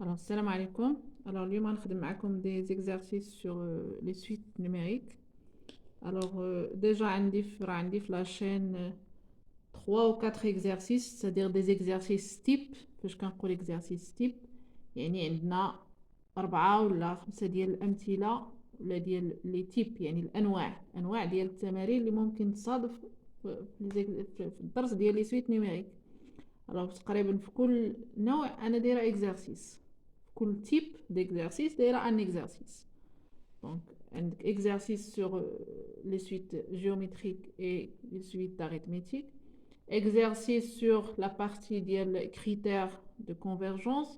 Alors, salam alaikum. Alors, اليوم غنخدم معكم des exercices sur les suites numériques. Alors, déjà, عندي في la chaîne 3 ou 4 exercices, c'est-à-dire des exercices type. فاش كنقول exercice type يعني عندنا 4 ولا 5 ديال الأمثلة ولا ديال لي تيب، يعني أنواع ديال التمارين اللي ممكن تصادف في الدرس ديال لي سويت نيميريك. Alors, تقريبا في كل نوع أنا دايرة exercice. كل type d'exercice d'ailleurs un exercice. Donc, un exercice sur les suites géométriques et les suites d'arithmétique. Exercice sur la partie des critères de convergence.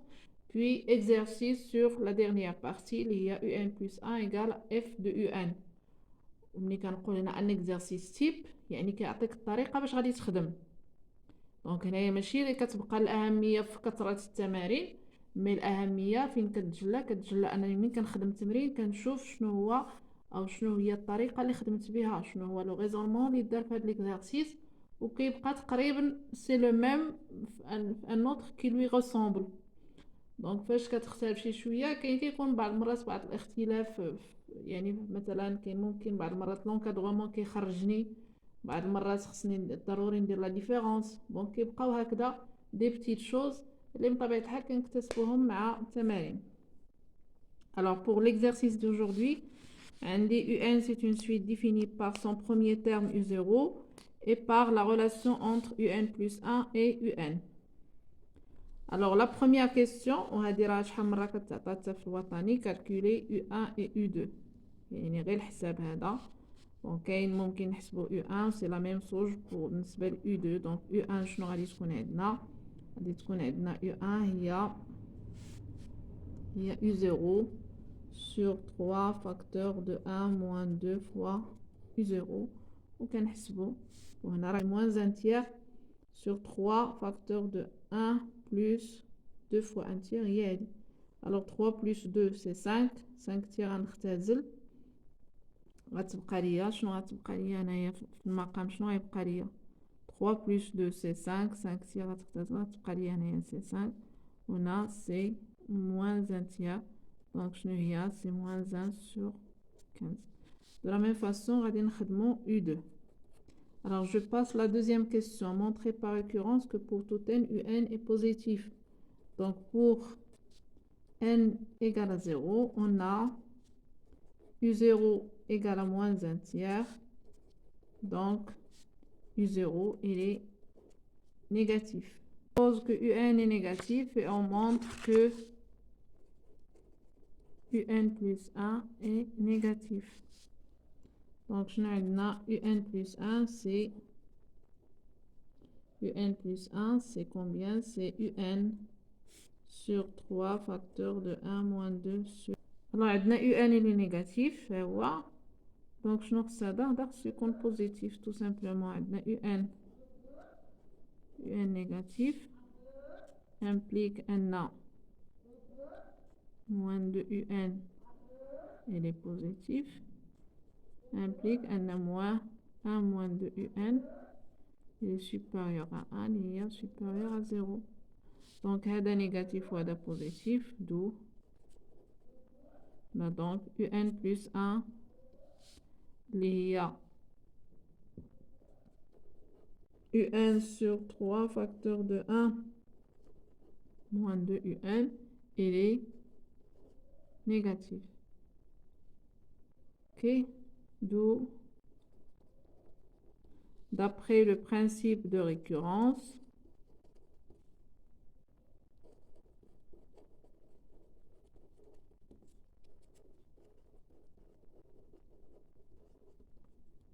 Puis, exercice sur la dernière partie, il y a un plus 1 égale f de un. وملي كنقول هنا ان exercice type يعني كيعطيك الطريقه باش غادي تخدم. دونك هنايا ماشي اللي كتبقى الاهميه في كثره التمارين، مي الاهميه فين كتجلى انني ملي كنخدم تمرين كنشوف شنو هو او شنو هي الطريقه اللي خدمت بها، شنو هو لو ريزونمون اللي دار في هذا ليكزارسيس، وكيبقى تقريبا سي لو ميم ان اوتر كي لوي ريسومبل. دونك فاش كتختلف شي شويه كيكون بعض المرات بعض الاختلاف يعني مثلا ممكن بعض المرات لونكادغومون كيخرجني، بعض المرات خصني ضروري ندير لا ديفيرونس. دونك كيبقاو هكذا دي بتيت شوز اللي بطبيعه الحال كنكتسبوهم مع التمارين. Alors pour l'exercice d'aujourd'hui, UN c'est une suite définie par son premier terme U0 et par la relation entre UN plus 1 et UN. Alors la première question, on va dire شحال مرة كتعطى في الوطني calculer U1 et U2. يعني غير الحساب هذا. Donc ممكن نحسبوا U1 c'est la même chose pour بالنسبة ل U2. Donc U1 شنو غادي تكون عندنا؟ غادي تكون عندنا U1 هي U0 sur 3 facteur de 1 moins 2 fois U0. وكنحسبوا وهنا راه moins 1 tiers sur 3 facteur de 1 plus 2 fois 1 tiers هي هادي. Alors 3 plus 2 c'est 5 tiers غنختزل، غتبقى ليا شنو غتبقى ليا هنايا في المقام شنو غيبقى ليا 3 plus 2 c'est 5 tiers غتختزل غتبقى ليا هنايا c'est 5 وهنا c'est moins 1 tiers. Donc شنو هي c'est moins 1 sur 15. De la même façon غادي نخدمو U2. Alors je passe la deuxième question. Montrer par récurrence que pour tout n, UN est positif. Donc pour n égale à 0, on a U0 égale à moins 1 tiers. Donc U0 il est négatif. On suppose que UN est négatif et on montre que UN plus 1 est négatif. Donc je n'ai UN plus 1 c'est UN plus 1 c'est combien? C'est UN sur 3 facteur de 1 moins 2 sur... Alors عندنا UN il est négatif هو donc شنو خص هذا خصو يكون positif tout simplement. عندنا UN négatif implique أن moins de UN il est positif, implique أن moins 1 moins de UN il est supérieur à 1 il est supérieur à 0. Donc هذا négatif وهذا positif, d'où on a donc UN plus 1 il y a UN sur 3 facteur de 1 moins 2 UN il est négatif. Ok, d'où d'après le principe de récurrence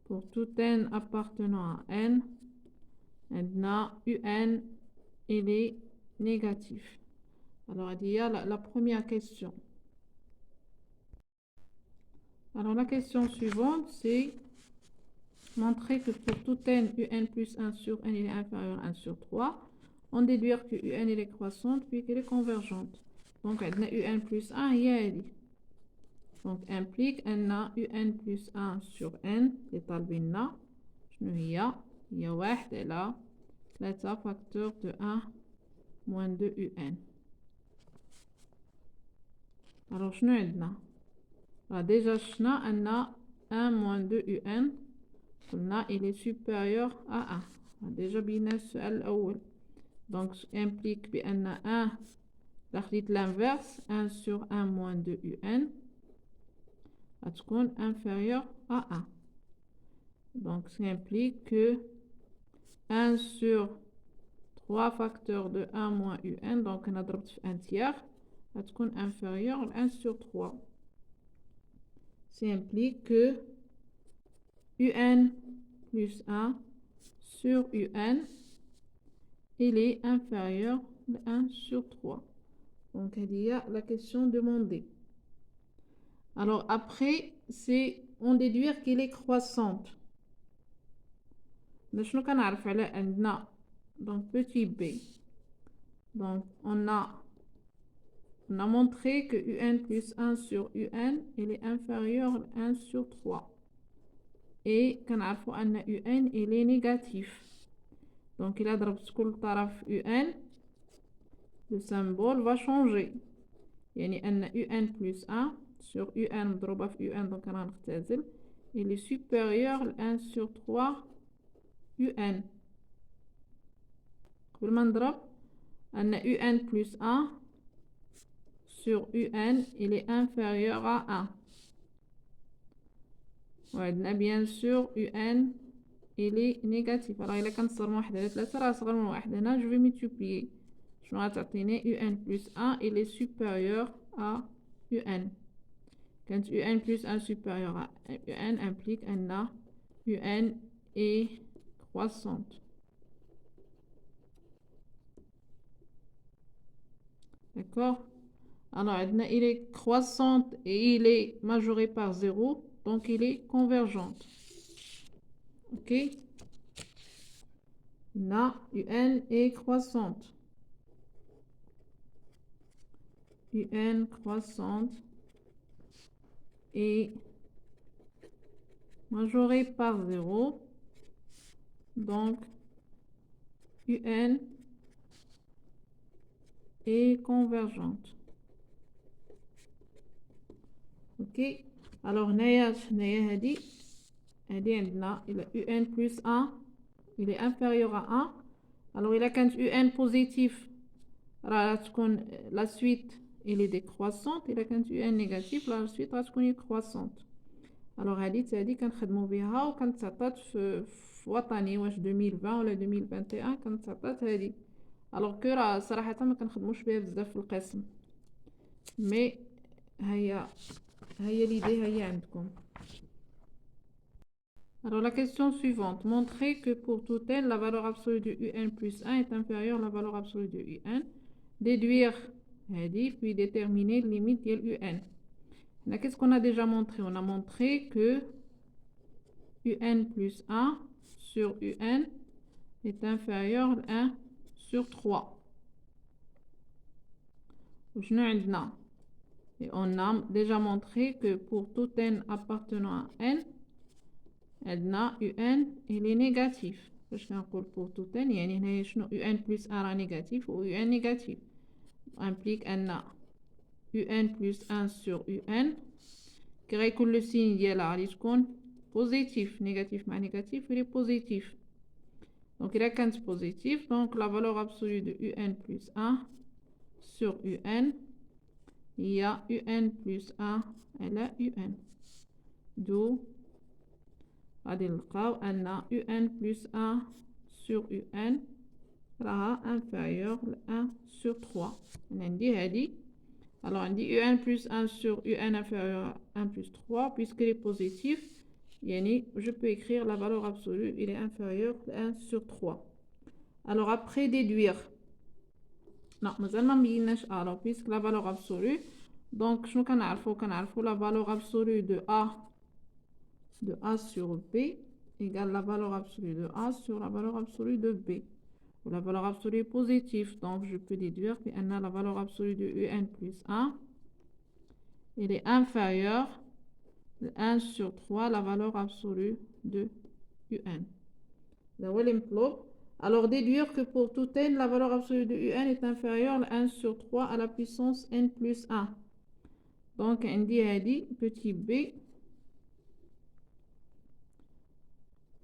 pour tout n appartenant à n, maintenant UN il est négatif. Alors il y a la première question. Alors la question suivante c'est montrer que pour tout n, UN plus 1 sur n il est inférieur à 1 sur 3, on déduire que UN il est croissante puis qu'elle est convergente. Donc UN plus 1 هي هذه. Donc implique أن UN plus 1 sur n اللي طالبيننا شنو هي 1 على 3 facteur de 1 moins 2 UN. Alors, شنو عندنا؟ Déjà, شفنا أن 1 moins 2 UN قلنا il est supérieur à 1. Déjà بينا السؤال الأول. Donc, implique بأن 1 إذا خديت l'inverse 1 sur 1 moins 2 UN غتكون inférieur à 1. Donc, ça implique que 1 sur 3 facteurs de 1 moins UN, donc on a ضربت في 1 tiers, غتكون inférieur à 1 sur 3. Ça implique que UN plus 1 sur UN, il est inférieur à 1 sur 3. Donc, il y a la question demandée. Alors, après, c'est on déduire qu'il est croissante. Donc, petit b. Donc, on a montré que UN plus 1 sur UN, il est inférieur à 1 sur 3. Et qu'on a UN, il est négatif. Donc, il a كل طرف UN, le symbole va changer. يعني أن UN plus 1 sur UN مضروبة في UN, donc أنا نختزل, il est supérieur à 1 sur 3 UN. قبل ما نضرب أن UN plus 1 sur UN, il est inférieur à 1. وعندنا bien sûr UN, il est négatif. Alors إلا كنصغر من 1 على 3 راه صغر من 1 هنا, je vais multiplier. شنو غتعطيني UN plus 1, il est supérieur à UN. Quand UN plus 1 supérieur à UN implique أن UN est croissante. D'accord? Alors, il est croissante et il est majoré par 0, donc il est convergente. Ok? Là, UN est croissante. UN croissante et majorée par 0, donc UN est convergente. Ok? Alors, هنايا هادي عندنا UN plus 1, il est inférieur à 1. Alors, il a quand UN positif, la suite, il est décroissante. Il a quand UN négatif, la suite, est croissante. Alors, هادي كنخدمو بها وكنتعطات في وطني واش 2020 ولا 2021 كنتعطات هادي. alors que راه صراحة ما كنخدموش بها بزاف في القسم. مي هي l'idée هي عندكم. Alors, la question suivante. Montrez que pour tout n, la valeur absolue de UN plus 1 est inférieure à la valeur absolue de UN. Déduire, puis déterminer la limite de UN. Qu'est-ce qu'on a déjà montré? On a montré que UN plus 1 sur UN est inférieur à 1 sur 3. Et on a déjà montré que pour tout n appartenant à n, UN il est négatif. Parce qu'on pour tout n, UN plus 1 est négatif ou UN négatif. Implique un UN plus 1 sur UN. Qui récolte le signe de positif. Négatif mais négatif, il est positif. Donc il est quand positif. Donc la valeur absolue de UN plus 1 sur UN, il y a UN plus 1 et la UN. D'où غادي نلقاو ان UN plus 1 sur UN راها inférieur à 1 sur 3. عندي هادي. Alors on dit UN plus 1 sur UN inférieur à 1 plus 3 puisqu'il est positif. Yani, je peux écrire la valeur absolue, il est inférieur à 1 sur 3. Alors après déduire. Non, مازال ما مبيناش. Alors puisque la valeur absolue, donc شنو كنعرفو la valeur absolue de A sur B égale la valeur absolue de A sur la valeur absolue de B. La valeur absolue est positive, donc je peux déduire que la valeur absolue de UN plus 1, elle est inférieure à 1 sur 3, la valeur absolue de UN. Alors déduire que pour tout n, la valeur absolue de UN est inférieure à 1 sur 3 à la puissance n plus 1. Donc عندي هادي petit b.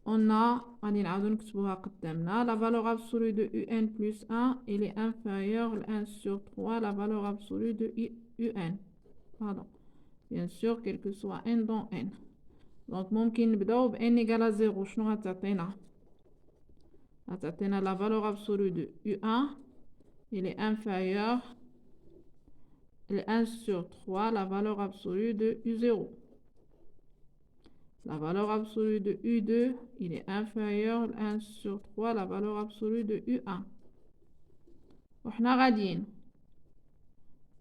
On a, غادي نعاودو نكتبوها قدامنا. La valeur absolue de un plus 1, il est inférieur à 1 sur 3, la valeur absolue de un. Pardon. Bien sûr, quel que soit n dans n. Donc, ممكن نبداو ب n égale à 0. شنو غتعطينا؟ غتعطينا la valeur absolue de u1, il est inférieur à 1 sur 3, la valeur absolue de u0. La valeur absolue de U2, il est inférieur à 1 sur 3, la valeur absolue de U1. وحنا غاديين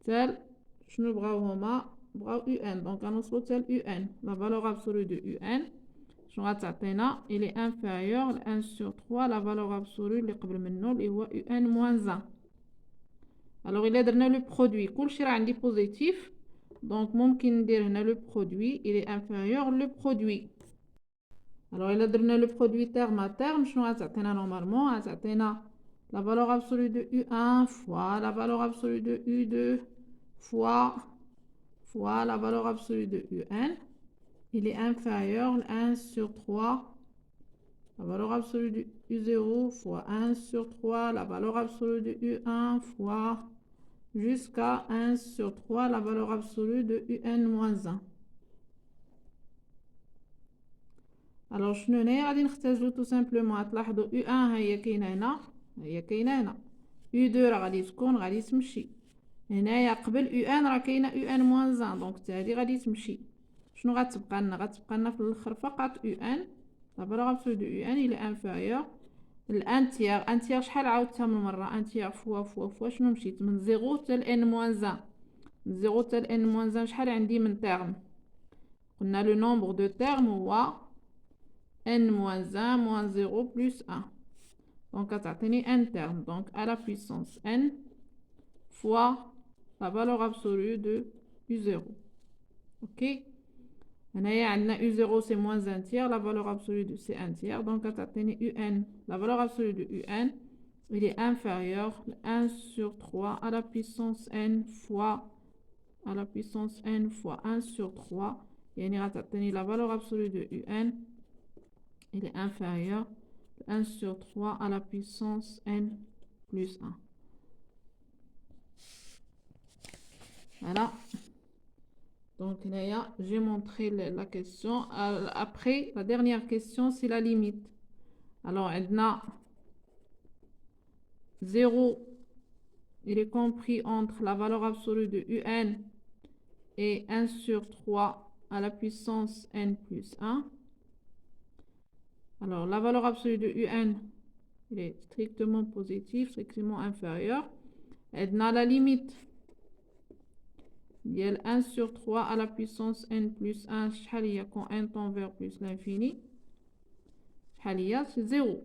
تال شنو بغاو هما بغاو UN. Donc غنوصلو تال UN. La valeur absolue de UN شنو غتعطينا؟ il est inférieur à 1 sur 3, la valeur absolue اللي قبل منو اللي هو UN moins 1. Alors إلا درنا لو برودوي كلشي راه عندي بوزيتيف. Donc ممكن ندير هنا لو برودوي il est inférieur لو برودوي. Alors, il a donné le produit terme à terme. Je vais normalement la valeur absolue de U1 fois la valeur absolue de U2 fois la valeur absolue de UN. Il est inférieur à 1 sur 3. La valeur absolue de U0 fois 1 sur 3. La valeur absolue de U1 fois jusqu'à 1 sur 3. La valeur absolue de UN moins 1. Alors شنو هنايا غادي نختارو tout simplement. تلاحظوا U1 هي كاينه هنا U2 راه غادي تكون غادي تمشي هنايا قبل UN راه كاينه UN moins 1 دونك حتى هادي غادي تمشي. شنو غتبقى لنا في الاخر فقط UN. لا فالور ابسولو دو UN il est inférieur الان تيغ شحال عاودتها من مره ان تيغ فوا شنو مشيت من 0 حتى n moins 1 من 0 حتى n moins 1 شحال عندي من تيرم قلنا لو نومبر دو تيرم هو n moins 1 moins 0 plus 1. Donc, غتعطيني n terme. Donc, à la puissance n fois la valeur absolue de U0. Ok? هنايا عندنا U0 c'est moins 1 tiers. La valeur absolue de c'est 1 tiers. Donc, غتعطيني UN. La valeur absolue de UN, il est inférieur à 1 sur 3 à la puissance n fois 1 sur 3. يعني غتعطيني la valeur absolue de UN, il est inférieur à 1 sur 3 à la puissance n plus 1. Voilà. Donc là, j'ai montré la question. Après, la dernière question, c'est la limite. Alors, on a 0, il est compris entre la valeur absolue de UN et 1 sur 3 à la puissance n plus 1. Alors, la valeur absolue de UN, il est strictement positif, strictement inférieur. Et on a la limite. Il y a 1 sur 3 à la puissance n plus 1, quand n tend vers plus l'infini. C'est 0.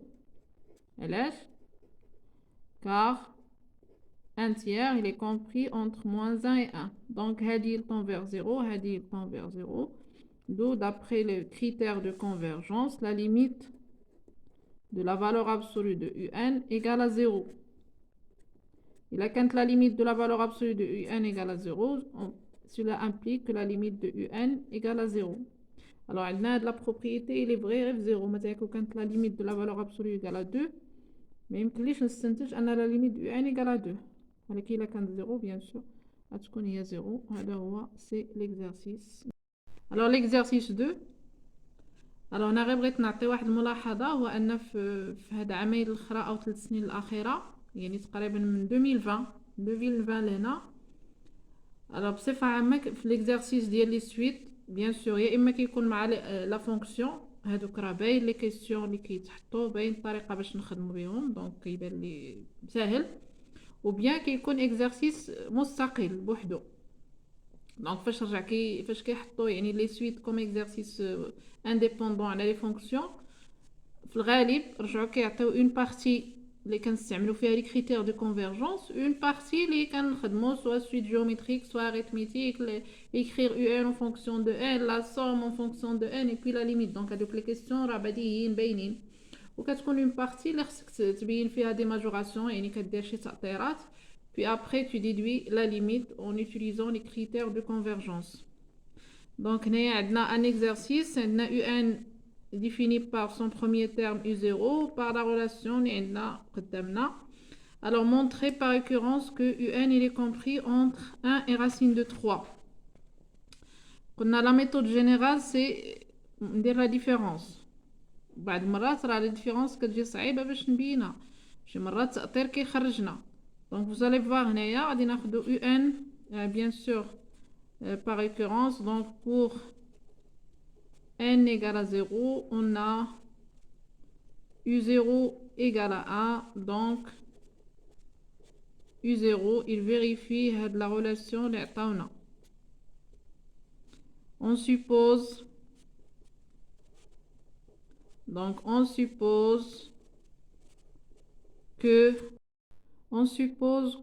Car 1 tiers, il est compris entre moins 1 et 1. Donc, hadi il tend vers 0, hadi il tend vers 0. D'où, d'après les critères de convergence, la limite de la valeur absolue de UN égale à 0. Il a quand la limite de la valeur absolue de UN égale à 0, cela implique que la limite de UN égale à 0. Alors, on a de la propriété, il est vrai, F0, mais quand la limite de la valeur absolue égale à 2, mais il y a la limite de UN égale à 2. Alors, il a quand 0, bien sûr, il y a 0. Alors, c'est l'exercice. Alors, l'exercice 2. Alors, on a بغيت نعطي واحد الملاحظة هو أن في هاد العامين الأخرى أو 3 سنين الأخيرة يعني تقريبا من 2020 لهنا. Alors بصفة عامة في ليكزارسيس ديال لي سويت بيان سور يا اما كيكون مع لا فونكسيون هادوك راه باين لي كيسيون اللي كيتحطوا باين الطريقه باش نخدموا بهم دونك كيبان لي ساهل وبيان كيكون اكزارسيس مستقل بوحدو. دونك فاش كيحطوا يعني لي سويت كوم اكزارسيس انديبوندون على لي فونكسيون في الغالب رجعوا كيعطيو اون بارتي اللي كنستعملوا فيها لي كريتير دو كونفرجونس اون بارتي اللي كنخدموا سوا سويت جيوميتريك سوا اريثميتيك écrire un en fonction de n la somme en fonction de n et puis la limite. Donc هذوك لي كيسيون راه بديهيين باينين وكتكون اون بارتي اللي خصك تبين فيها دي ماجوراسيون يعني كدير شي تاطيرات Puis après, tu déduis la limite en utilisant les critères de convergence. Donc, on a un exercice, on a UN défini par son premier terme U0 par la relation قدامنا. Alors, montrer par récurrence que UN il est compris entre 1 et racine de 3. On a la méthode générale, c'est ندير la différence. بعد مرات راه la différence كتجي صعيبة باش نبينها. شي مرات التأطير كيخرجنا. Donc vous allez voir هنايا غادي ناخدو UN bien sûr par récurrence. Donc pour n égale à 0, on a U0 égale à 1. Donc U0 il vérifie la relation اللي عطاونا. On suppose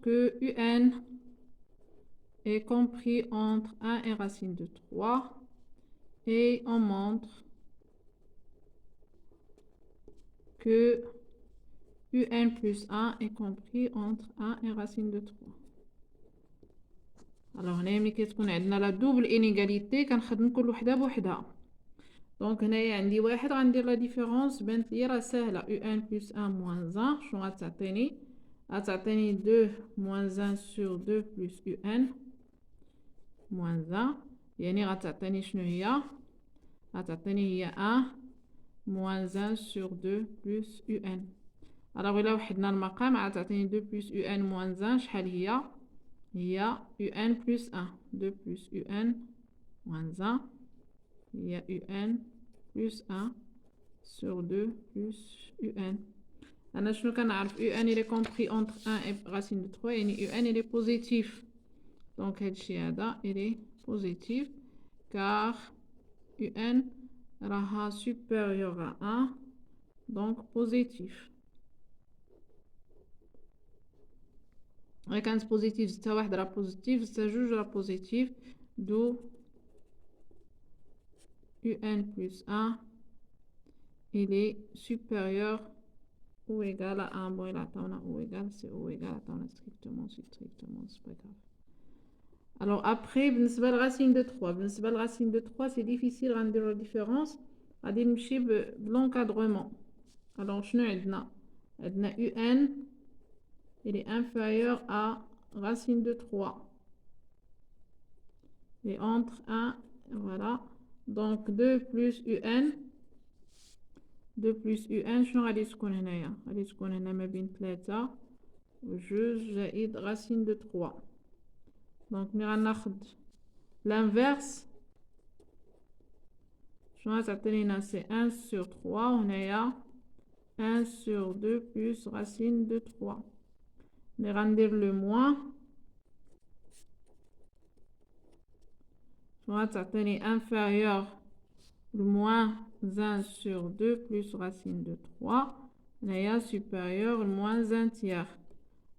que UN est compris entre 1 et racine de 3 et on montre que UN plus 1 est compris entre 1 et racine de 3. Alors هنا ملي كتكون عندنا لا دوبل انيغاليتي كنخدم كل وحده بوحدها. دونك هنايا عندي واحد غندير لا ديفيرونس بانت لي راه ساهله UN plus 1 moins 1 شنو غتعطيني 2 moins 1 sur 2 plus UN moins 1 يعني غتعطيني شنو هي غتعطيني هي 1 moins 1 sur 2 plus UN. alors إلا وحدنا المقام غتعطيني 2 plus UN moins 1 شحال هي UN plus 1 2 plus UN moins 1 هي UN plus 1 sur 2 plus UN. أنا شنو كنعرف UN il est compris entre 1 et racine de 3 يعني UN il est positif. donc هادشي هذا il est positif car UN راها supérieur à 1 donc positif. غير كانت بوزيتيف زدتها واحد راه بوزيتيف زدتها جوج راه بوزيتيف دو UN plus 1 il est supérieur ou égal à 1. bon il عطاونا ou égal c'est ou égal عطاونا strictement c'est pas grave. alors après بالنسبة لرacine de 3 بالنسبة لرacine de 3 c'est difficile غنديرو la différence غادي نمشي بلونكادرومون. alors شنو عندنا UN il est inférieur à racine de 3 et entre 1 voilà donc 2 plus UN 2 plus UN شنو غادي تكون هنايا غادي تكون هنا ما بين 3 و 2 زائد racine de 3. donc ملي غناخد l'inverse شنو غتعطيني هنا سي 1 sur 3 وهنايا 1 sur 2 plus racine de 3. ملي غندير لو موان شنو غتعطيني inférieur le moins 1 sur 2 plus racine de 3 هنايا supérieur le moins 1 tiers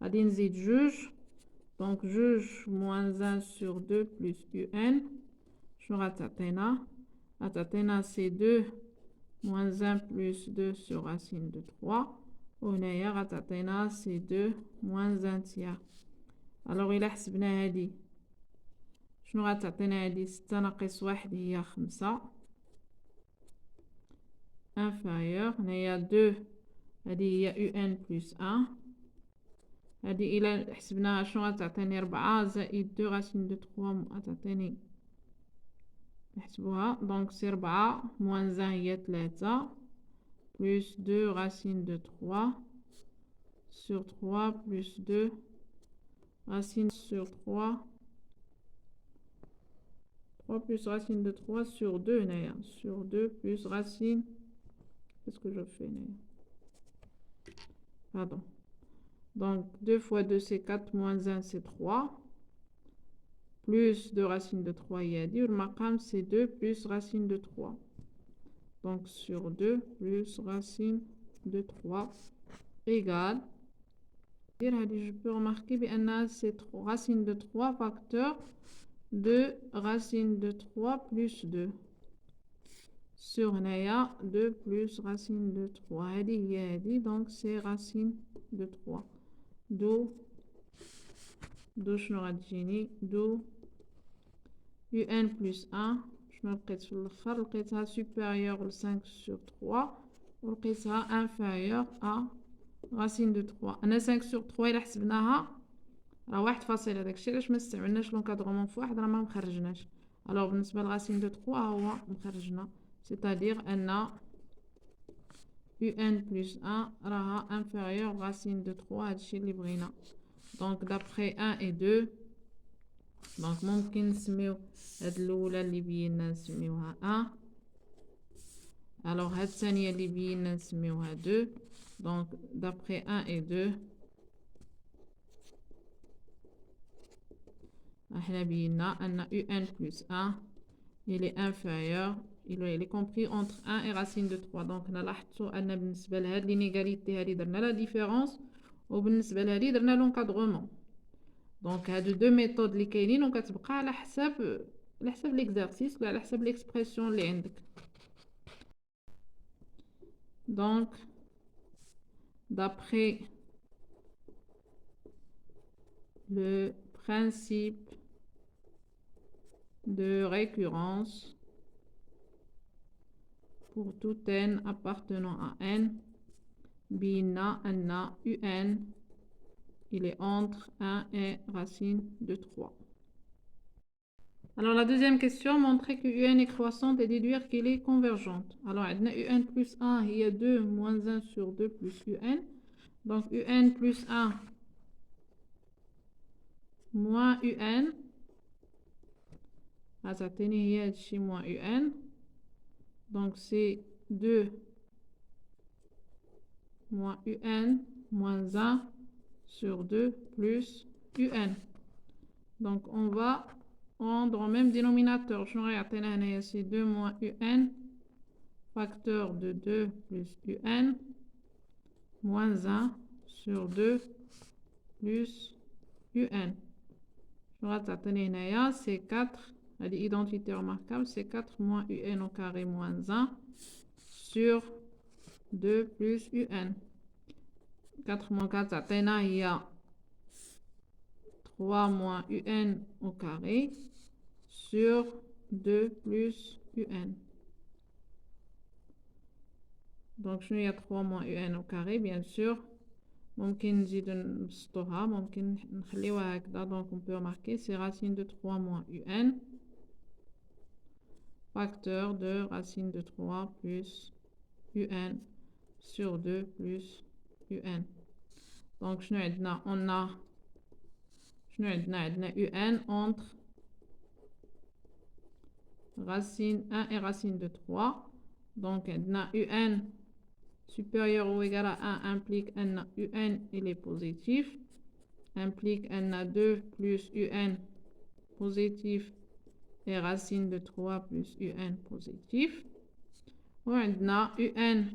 غادي نزيد جوج donc جوج moins 1 sur 2 plus UN شنو غتعطينا c'est 2 moins 1 plus 2 sur racine de 3 وهنايا غتعطينا c'est 2 moins 1 tiers. alors إلا حسبنا هادي شنو غتعطينا هادي 6 ناقص 1 هي 5 inférieur هنايا 2 هادي هي UN plus 1 هادي إلا حسبناها شنو غتعطيني 4 زائد 2 racine de 3 غتعطيني نحسبوها donc c'est 4 moins 1 هي 3 plus 2 racine de 3 sur 3 plus 2 racine sur 3 3 plus racine de 3 sur 2 هنايا sur 2 plus racine qu'est-ce que je fais هنايا pardon donc 2 fois 2 c'est 4 moins 1 c'est 3 plus 2 racine de 3 il y a dit le maqam c'est 2 plus racine de 3 donc sur 2 plus racine de 3 égale je peux remarquer bien c'est racine de 3 facteur de racine de 3 plus 2 sur هنايا 2 plus racine de 3 هذه هي هذه donc c'est racine de 3 d'où دو شنو غتجيني دو UN plus 1 شنو لقيت في الاخر لقيتها supérieur ل 5 sur 3 ولقيتها inférieur à racine de 3 انا 5 sur 3 الا حسبناها راه 1 فاصلة داكشي علاش ما استعملناش لونكادرومون في واحد راه ما مخرجناش الوغ بالنسبه لغاسين دو 3 هو مخرجنا سيتادير ان UN plus 1 راها inférieur racine de 3 هادشي اللي بغينا دونك d'après 1 et 2 دونك ممكن نسميو هاد الاولى اللي بينا نسميوها 1 الوغ هاد الثانيه اللي بينا نسميوها 2 دونك d'après 1 et 2 احنا بينا ان UN plus 1 il est inférieur il est compris entre 1 et racine de 3 donc نلاحظوا ان بالنسبه لهاد لينيغاليتي هادي درنا لا ديفيرونس وبالنسبه لهادي درنا لونكادرومون دونك هادو دو ميثود اللي كاينين وكتبقى على حساب ليكزارسيس ولا على حساب ليكسبرسيون اللي عندك دونك d'après le principe de récurrence pour tout n appartenant à n بينا أن UN il est entre 1 et racine de 3. Alors la deuxième question, montrer que UN est croissante et déduire qu'elle est convergente. Alors UN plus 1 il y a 2 moins 1 sur 2 plus UN. Donc UN plus 1 moins UN. هي هادشي moins UN. Donc c'est 2 moins UN moins 1 sur 2 plus UN. Donc on va rendre au même dénominateur. Je vais regarder c'est 2 moins UN facteur de 2 plus UN moins 1 sur 2 plus UN. Je vais regarder c'est 4. L'identité remarquable c'est 4 moins UN au carré moins 1 sur 2 plus UN. 4 moins 4 il y a 3 moins UN au carré sur 2 plus UN. Donc je vais 3 moins UN au carré bien sûr. ممكن نزيد نبسطوها ممكن نخليوها هكذا. Donc on peut remarquer c'est racine de 3 moins UN facteur de racine de 3 plus UN sur 2 plus UN. Donc شنو عندنا on a شنو عندنا UN entre racine 1 et racine de 3. Donc عندنا UN supérieur ou égal à 1 implique un UN il est positif, implique un 2 plus UN positif et racine de 3 plus UN positif. Ou عندنا UN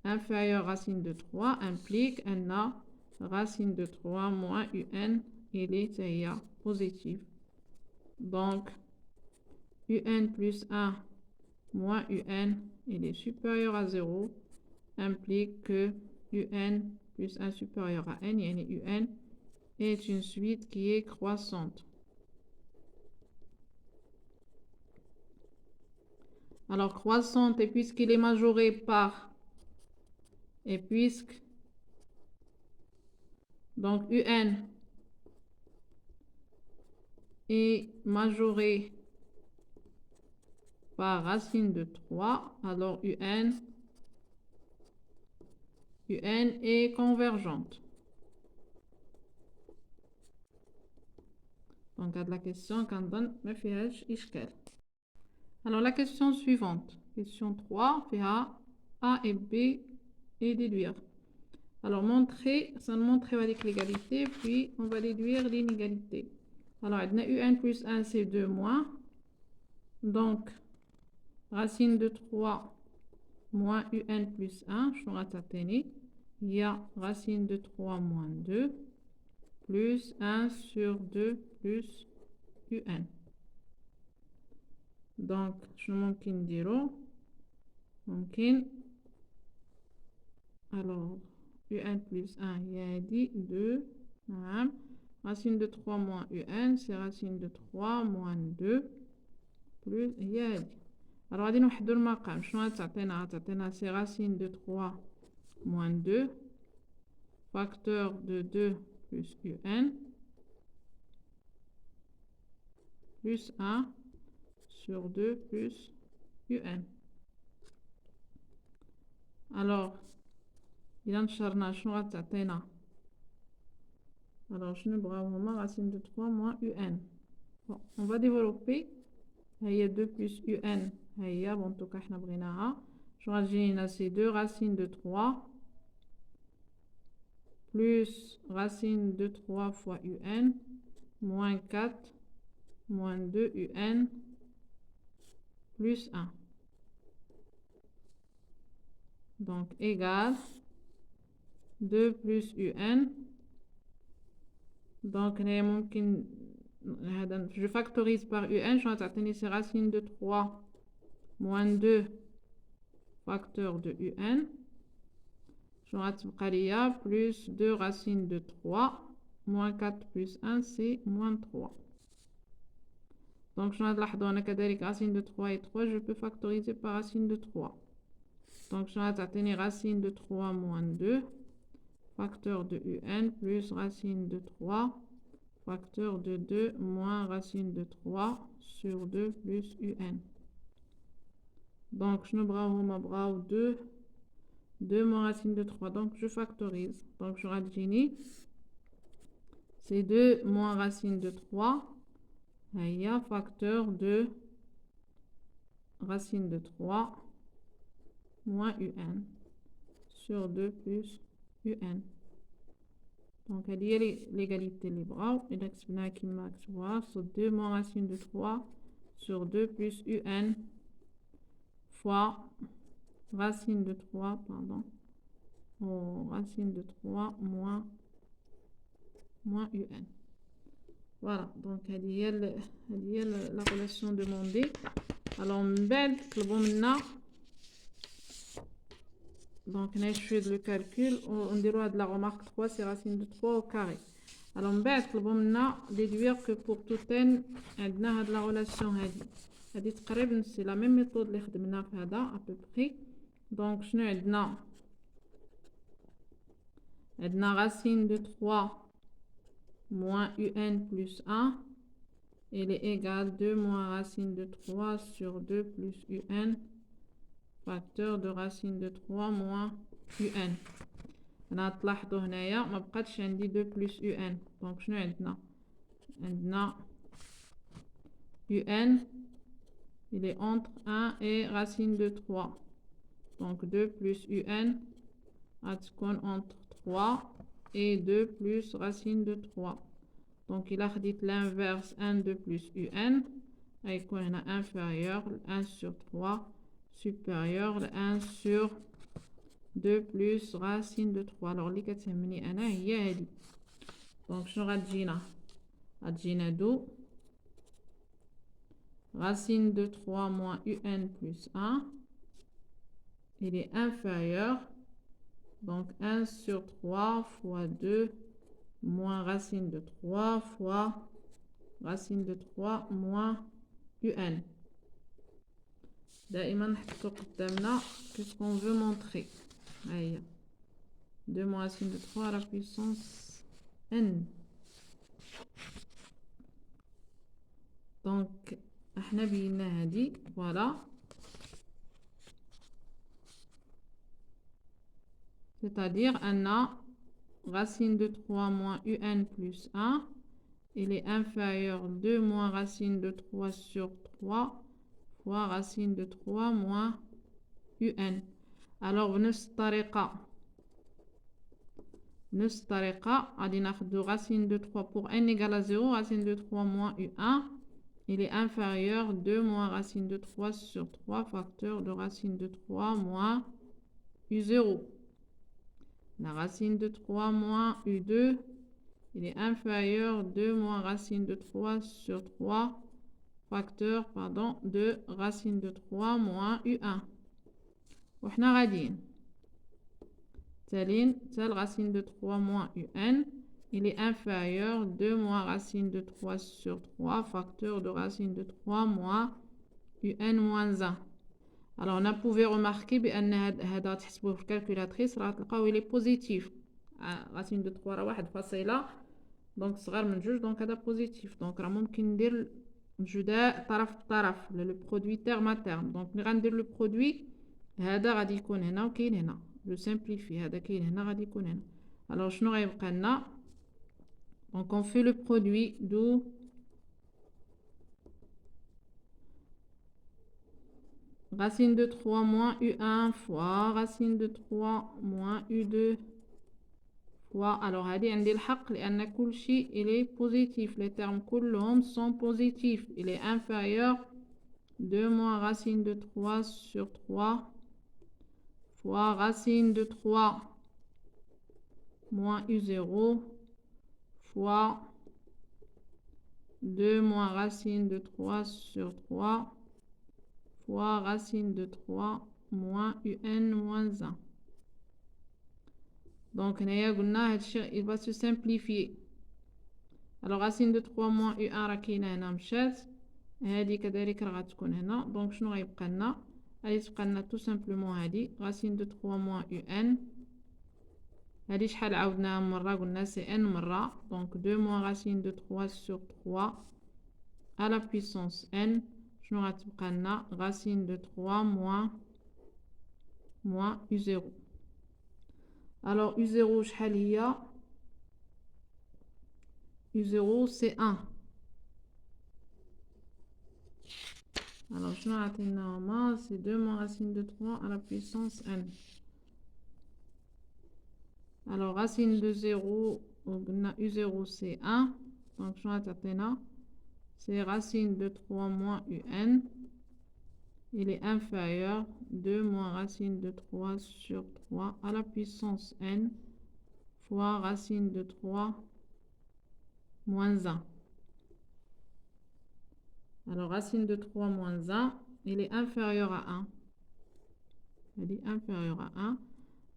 inférieur racine de 3 implique un racine de 3 moins UN il est positif. Donc UN plus 1 moins UN il est supérieur à 0 implique que UN plus 1 supérieur à n, yani UN est une suite qui est croissante. Alors croissante, et puisqu'il est majoré par, et puisque, donc UN est majoré par racine de 3, alors UN est convergente. Donc, à la question qu'on donne, alors, la question suivante. Question 3, faire A et B et déduire. Alors, ça nous montre avec l'égalité, puis on va déduire l'inégalité. Alors, UN plus 1, c'est 2 moins. Donc, racine de 3 moins UN plus 1, je vais ratatiner. Il y a racine de 3 moins 2 plus 1 sur 2 plus UN. Donc, je ممكن نديرو ممكن alors UN plus 1 هي هادي 2 نعم racine de 3 moins un, c'est racine de 3 moins 2 plus هي هادي. alors غادي نوحدو المقام. شنو غتعطينا c'est racine de 3 moins 2 facteur de 2 plus un plus 1 sur 2 plus un. alors إذا نشرنا شنو غتعطينا؟ alors شنو بغاو هما racine de 3 moins un. bon, on va développer. هي 2 plus un هي bon tout cas حنا بغيناها. شنو غتجينا؟ c'est 2 racine de 3 plus racine de 3 fois un moins 4 moins 2 un plus 1. donc égal 2 plus un. donc je factorise par un. je vais c'est racine de 3 moins 2 facteur de un. je vais plus 2 racine de 3 moins 4 plus 1 c'est moins 3. donc je vais racine de 3 et 3 je peux factoriser par racine de 3. donc je vais racine de 3 moins 2 facteur de un plus racine de 3 facteur de 2 moins racine de 3 sur 2 plus un. donc je ne 2 moins racine de 3. donc je factorise. donc je vais c'est 2 moins racine de 3 il y a facteur de racine de 3 moins un sur 2 plus un. donc elle est l'égalité libre et l'exprimation qui max c'est 2 moins racine de 3 sur 2 plus un fois racine de 3 pardon racine de 3 moins un. voilà donc elle est la relation demandée. alors من بعد طلبوا منا donc نشوف le calcul ونديروا هاد la remarque 3 c'est racine de 3 au carré. alors من بعد طلبوا منا déduire que pour tout n عندنا هاد la relation هادي تقريبا c'est la même méthode اللي خدمنا في هذا à peu près. donc شنو عندنا racine de 3 moins un plus 1 il est égal 2 moins racine de 3 sur 2 plus un facteur de racine de 3 moins un. انا تلاحظوا هنايا ما بقاتش عندي 2 plus un. donc شنو عندنا un il est entre 1 et racine de 3. donc 2 plus un غتكون entre 3 et 2 plus racine de 3. donc il a dit l'inverse 1 2 plus un غيكون هنا inférieur 1 sur 3 supérieur 1 sur 2 plus racine de 3. alors اللي كتهمني انا هي هذه. donc شنو غتجينا دو racine de 3 moins un plus 1 il est inférieur donc 1 sur 3 fois 2 moins racine de 3 fois racine de 3 moins un. دائما نحطو قدامنا qu'est-ce qu'on veut montrer. هيا 2 moins racine de 3 à la puissance n. donc احنا بينا هادي voilà. c'est-à-dire أن racine de 3 moins un plus 1 il est inférieur 2 moins racine de 3 sur 3 fois racine de 3 moins un. alors بنفس الطريقة غادي ناخدو racine de 3 pour n égale à 0 racine de 3 moins un il est inférieur 2 moins racine de 3 sur 3 facteur de racine de 3 moins u0. la racine de 3 moins u2 il est inférieur 2 moins racine de 3 sur 3 facteur de racine de 3 moins u1. وحنا غاديين تالين racine de 3 moins un il est inférieur 2 moins racine de 3 sur 3 facteur de racine de 3 moins un moins 1. Alors on a pu remarquer بأن هذا تحسبوه في الكالكولاتريس راه تلقاو il est positif. racine de 3 راه واحد فاصلة دونك صغر من جوج دونك هذا بوزيتيف دونك راه ممكن ندير الجداء طرف بطرف لو برودوي تيرم ا تيرم دونك ملي غندير لو برودوي هذا غادي يكون هنا وكاين هنا لو سامبليفي هذا كاين هنا غادي يكون هنا الوغ شنو غيبقى لنا دونك اون في لو برودوي دو racine de 3 moins U1 fois racine de 3 moins U2 fois alors هذه عندي الحق لأن كل شيء il est positif les termes كلهم sont positifs il est inférieur 2 moins racine de 3 sur 3 fois racine de 3 moins U0 fois 2 moins racine de 3 sur 3 fois racine de 3 moins UN moins 1. Donc, il va se simplifier. Alors, racine de 3 moins U1 راه كاينه هنا مشات هذه كذلك راه غتكون هنا دونك شنو غيبقى لنا غادي تبقى لنا تو سامبلومون هذه racine de 3 moins UN هذه شحال عاودناها مره قلنا سي n مره دونك 2 moins racine de 3 sur 3 à la puissance n شنو غتبقى لنا racine de 3 moins U0 alors U0 شحال هي U0 c'est 1 alors شنو عطينا هما c'est 2 moins racine de 3 à la puissance n alors racine de 0 قلنا U0 c'est 1 donc شنو عطينا c'est racine de 3 moins UN il est inférieur 2 moins racine de 3 sur 3 à la puissance n fois racine de 3 moins 1. Alors racine de 3 moins 1, il est inférieur à 1. Il est inférieur à 1.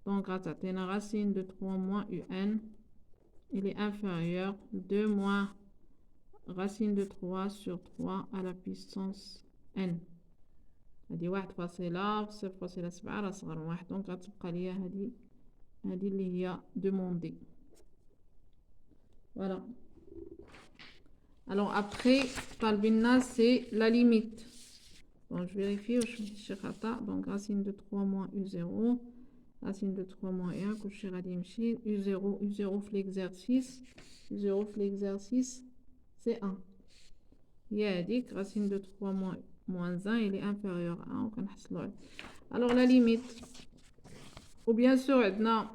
Donc racine de 3 moins UN, il est inférieur 2 moins racine de 3 sur 3 à la puissance n. هذه 1.0.7 راه صغر من 1 دونك غتبقى ليا هذه اللي هي demandée. Voilà. Alors après, Palbina, c'est la limite. Bon, je vérifie où je suis khata. Donc racine de 3 moins U0, racine de 3 moins U1, que je suis radimchi, U0, U0 l'exercice, U0 l'exercice, c'est 1. Il y a dit que racine de 3 moins 1, il est inférieur à 1. Alors la limite, ou bien sûr, maintenant,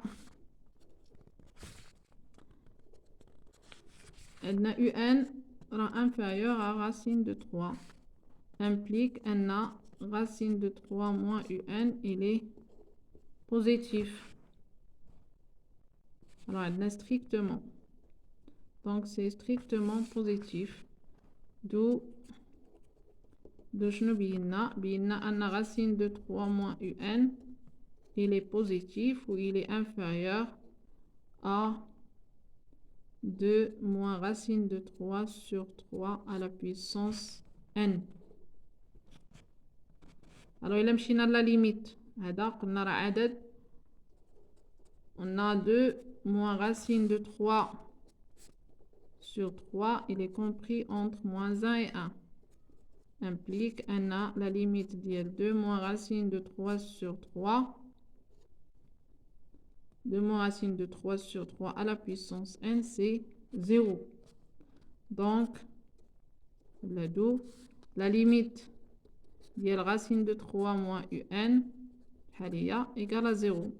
UN inférieur à racine de 3 implique un racine de 3 moins UN il est positif alors on strictement donc c'est strictement positif d'où de un racine de 3 moins UN il est positif ou il est inférieur à 2 moins racine de 3 sur 3 à la puissance n. Alors il a مشينا la limite هذا قلنا راه عدد on a 2 moins racine de 3 sur 3 il est compris entre moins 1 et 1 implique on a la limite ديال 2 moins racine de 3 sur 3 2 moins racine de 3 sur 3 à la puissance n c'est 0 donc la limite ديال racine de 3 moins UN égale à 0.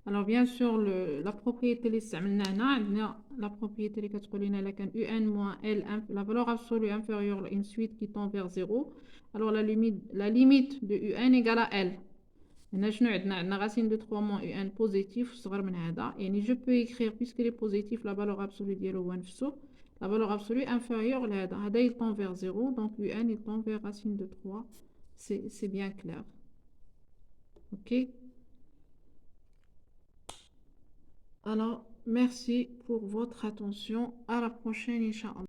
Alors bien sûr la propriété اللي استعملنا هنا عندنا la propriété اللي كتقول لنا الا كان UN moins L la valeur absolue inférieure à une suite qui tend vers 0 alors la limite de UN égale à L. هنا شنو عندنا racine de 3 moins UN positif صغر من هذا يعني je peux écrire puisqu'il est positif la valeur absolue ديالو هو نفسه la valeur absolue inférieure لهذا هذا il tend vers 0 donc UN il tend vers racine de 3 c'est bien clair. Ok. Alors merci pour votre attention. À la prochaine, Inch'Allah.